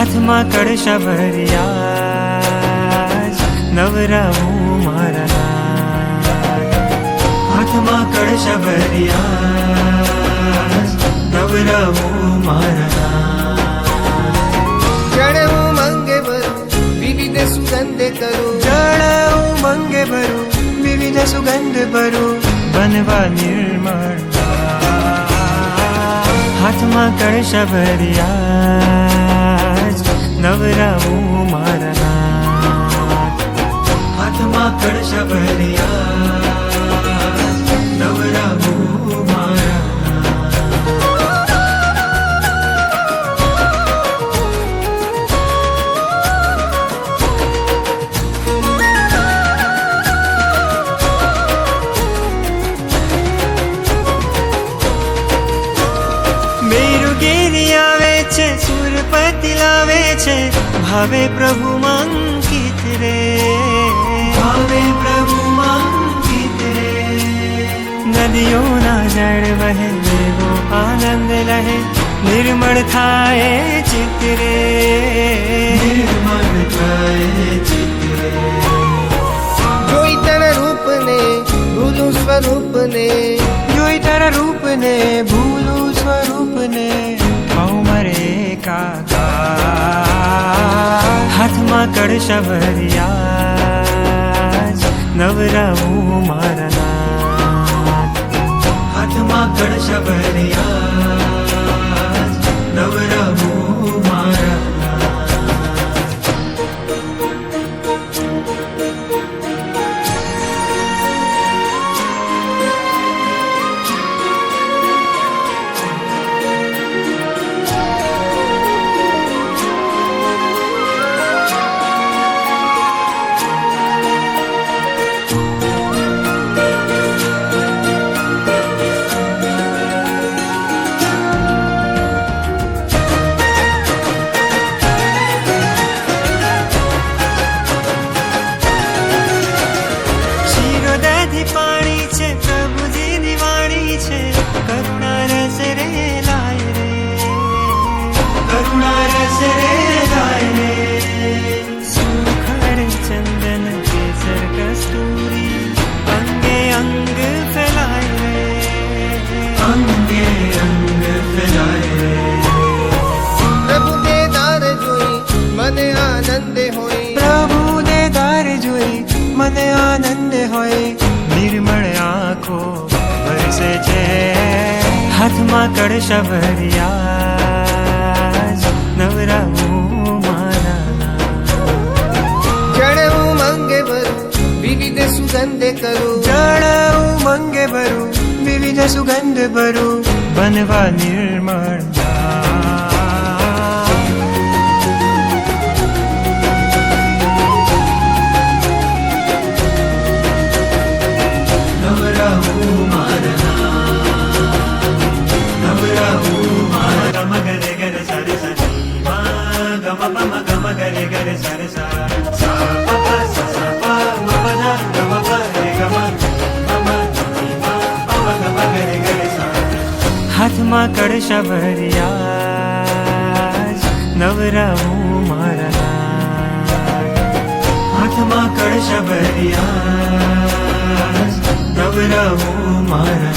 હાથમાં કળશા ભર્યા નવરાવું મારા નાથ. હાથમાં કળશા ભર્યા નવરાવું મારા નાથ. જળ ઉમંગે ભરું વિવિધ સુગંધે કરું, જળ ઉમંગે ભરું વિવિધ સુગંધ ભરું બનવા નિર્મળ. હાથમાં કળશા ભર્યા નવરાવું મારા નાથ. હાથમાં કળશા ભર્યા નવરાવું મારા મેરુગીરી આવે છે સુરપતિ લાવે છે ભાવે પ્રભુ મંકિત રે, ભાવે પ્રભુ મંકિત રે. નદીઓના જળ વહે એવો આનંદ રહે નિર્મળ થાય ચિત્ત રે, નિર્મળ થાય ચિત્ત રે. જોઈ તારા રૂપને ભૂલું સ્વરૂપને, જોઈ તારા રૂપને ભૂલું સ્વરૂપને ખાઉં મરે કાકા. હાથમાં કળશા ભર્યા નવરાવું મારા નાથ. હાથમાં કળશા ભર્યા નવરાવું મારા નાથ. પાણી છે પ્રભુજીની વાણી છે કરુણા રસ રે લાય રે, કરુણા રસ રે લાય રે. સુખડ ચંદન કેસર કસ્તૂરી અંગે અંગ ફેલાય રે, અંગે અંગ ફેલાય રે. પ્રભુ દેદાર જોઈ મને આનંદ હોય, પ્રભુ દેદાર જોઈ મને આનંદ હોય નિર્મળ આંખો વરસે છે. હાથમાં કળશા ભર્યા નવરાવું મારા નાથ. જળ ઉમંગે ભરું વિવિધ સુગંધે કરું, જળ ઉમંગે ભરું વિવિધ સુગંધ ભરું બનવા નિર્મળ. હાથમાં કળશા ભર્યા નવરાવું મારા નાથ. હાથમાં કળશા ભર્યા નવરાવું મારા